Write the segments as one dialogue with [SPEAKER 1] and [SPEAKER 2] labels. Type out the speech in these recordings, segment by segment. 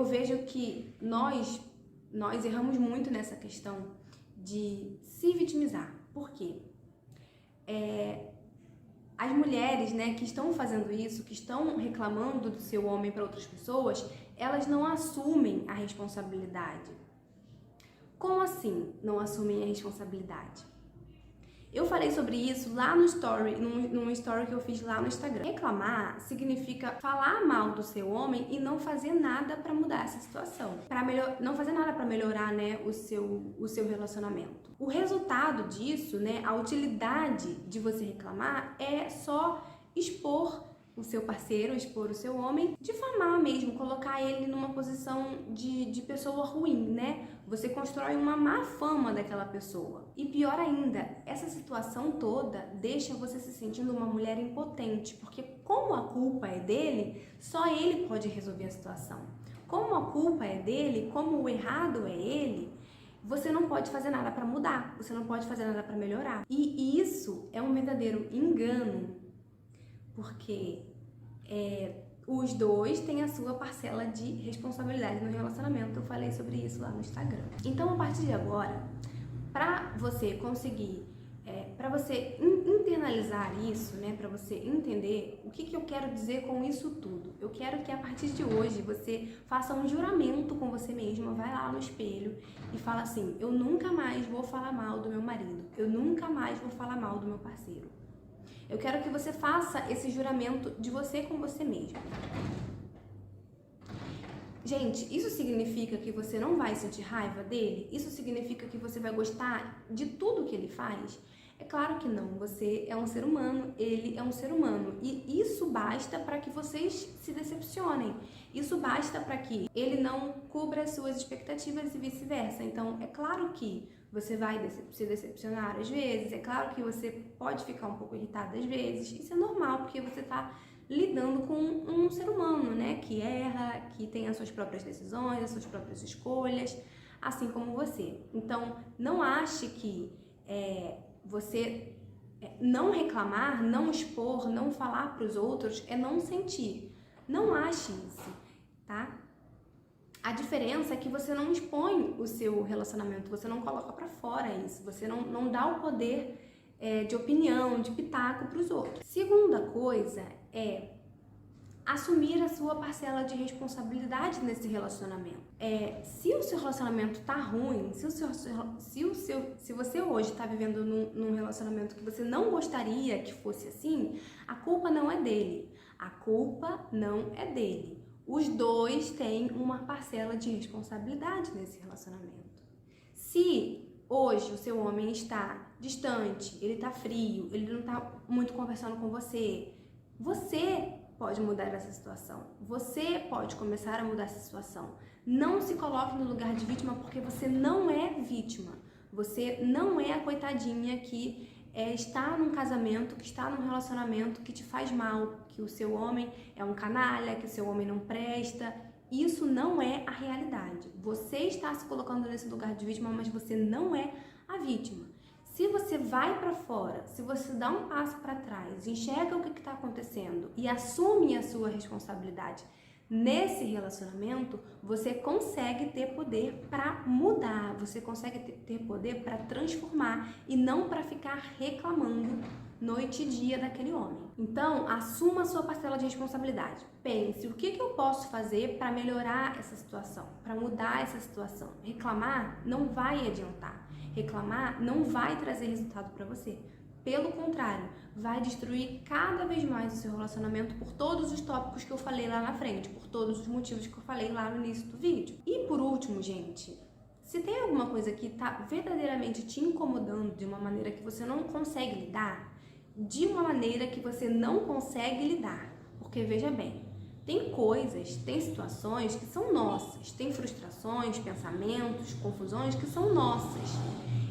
[SPEAKER 1] vejo que nós erramos muito nessa questão de se vitimizar. Por quê? As mulheres, né, que estão fazendo isso, que estão reclamando do seu homem para outras pessoas, elas não assumem a responsabilidade. Como assim não assumem a responsabilidade? Eu falei sobre isso lá no story, num story que eu fiz lá no Instagram. Reclamar significa falar mal do seu homem e não fazer nada para mudar essa situação. Não fazer nada para melhorar, né, o seu relacionamento. O resultado disso, né, a utilidade de você reclamar é só expor o seu parceiro, expor o seu homem, difamar mesmo, colocar ele numa posição de pessoa ruim, né? Você constrói uma má fama daquela pessoa. E pior ainda, essa situação toda deixa você se sentindo uma mulher impotente, porque como a culpa é dele, só ele pode resolver a situação. Como a culpa é dele, como o errado é ele, você não pode fazer nada para mudar, você não pode fazer nada para melhorar. E isso é um verdadeiro engano, porque os dois têm a sua parcela de responsabilidade no relacionamento. Eu falei sobre isso lá no Instagram. Então, a partir de agora, para você conseguir, para você internalizar isso, né, para você entender o que eu quero dizer com isso tudo, eu quero que a partir de hoje você faça um juramento com você mesma, vai lá no espelho e fala assim: eu nunca mais vou falar mal do meu marido, eu nunca mais vou falar mal do meu parceiro. Eu quero que você faça esse juramento de você com você mesmo. Gente, isso significa que você não vai sentir raiva dele? Isso significa que você vai gostar de tudo que ele faz? É claro que não. Você é um ser humano, ele é um ser humano. E isso basta para que vocês se decepcionem. Isso basta para que ele não cubra as suas expectativas e vice-versa. Então, é claro que você vai se decepcionar às vezes, é claro que você pode ficar um pouco irritada às vezes. Isso é normal, porque você está lidando com um ser humano, né? Que erra, que tem as suas próprias decisões, as suas próprias escolhas, assim como você. Então, não ache que você não reclamar, não expor, não falar para os outros é não sentir. Não ache isso, tá? A diferença é que você não expõe o seu relacionamento, você não coloca pra fora isso, você não dá o poder de opinião, de pitaco pros outros. Segunda coisa é assumir a sua parcela de responsabilidade nesse relacionamento. Se o seu relacionamento tá ruim, se você hoje tá vivendo num relacionamento que você não gostaria que fosse assim, a culpa não é dele. A culpa não é dele. Os dois têm uma parcela de responsabilidade nesse relacionamento. Se hoje o seu homem está distante, ele está frio, ele não está muito conversando com você, você pode mudar essa situação. Você pode começar a mudar essa situação. Não se coloque no lugar de vítima, porque você não é vítima. Você não é a coitadinha que está num casamento, que está num relacionamento que te faz mal, que o seu homem é um canalha, que o seu homem não presta. Isso não é a realidade. Você está se colocando nesse lugar de vítima, mas você não é a vítima. Se você vai para fora, se você dá um passo para trás, enxerga o que está acontecendo e assume a sua responsabilidade nesse relacionamento, você consegue ter poder para mudar, você consegue ter poder para transformar e não para ficar reclamando noite e dia daquele homem. Então, assuma a sua parcela de responsabilidade. Pense, o que eu posso fazer para melhorar essa situação, para mudar essa situação? Reclamar não vai adiantar. Reclamar não vai trazer resultado para você. Pelo contrário, vai destruir cada vez mais o seu relacionamento por todos os tópicos que eu falei lá na frente, por todos os motivos que eu falei lá no início do vídeo. E por último, gente, se tem alguma coisa que está verdadeiramente te incomodando de uma maneira que você não consegue lidar, de uma maneira que você não consegue lidar, porque veja bem, tem coisas, tem situações que são nossas, tem frustrações, pensamentos, confusões que são nossas.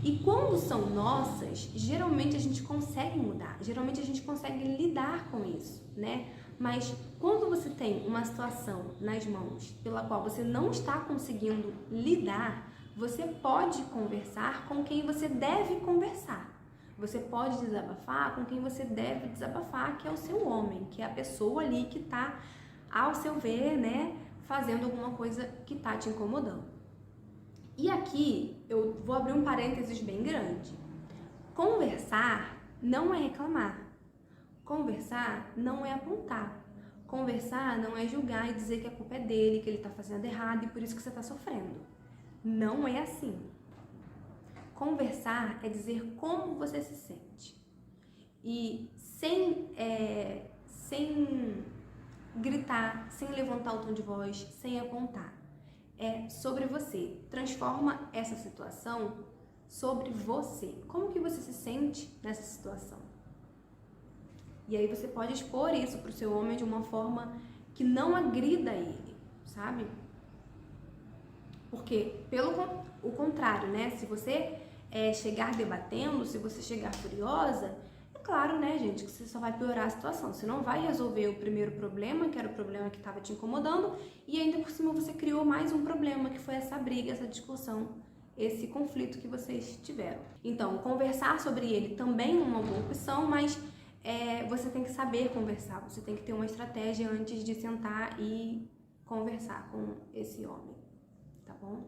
[SPEAKER 1] E quando são nossas, geralmente a gente consegue mudar, geralmente a gente consegue lidar com isso, né? Mas quando você tem uma situação nas mãos pela qual você não está conseguindo lidar, você pode conversar com quem você deve conversar. Você pode desabafar com quem você deve desabafar, que é o seu homem, que é a pessoa ali que está, ao seu ver, né, fazendo alguma coisa que tá te incomodando. E aqui eu vou abrir um parênteses bem grande. Conversar não é reclamar. Conversar não é apontar. Conversar não é julgar e dizer que a culpa é dele, que ele tá fazendo errado e por isso que você tá sofrendo. Não é assim. Conversar é dizer como você se sente. E sem gritar, sem levantar o tom de voz, sem apontar. É sobre você. Transforma essa situação sobre você. Como que você se sente nessa situação? E aí você pode expor isso pro seu homem de uma forma que não agrida ele, sabe? Porque, pelo o contrário, né? Se você chegar debatendo, se você chegar furiosa, é claro, né, gente, que você só vai piorar a situação. Você não vai resolver o primeiro problema, que era o problema que estava te incomodando, e ainda por cima você criou mais um problema, que foi essa briga, essa discussão, esse conflito que vocês tiveram. Então, conversar sobre ele também é uma boa opção, mas você tem que saber conversar, você tem que ter uma estratégia antes de sentar e conversar com esse homem, tá bom?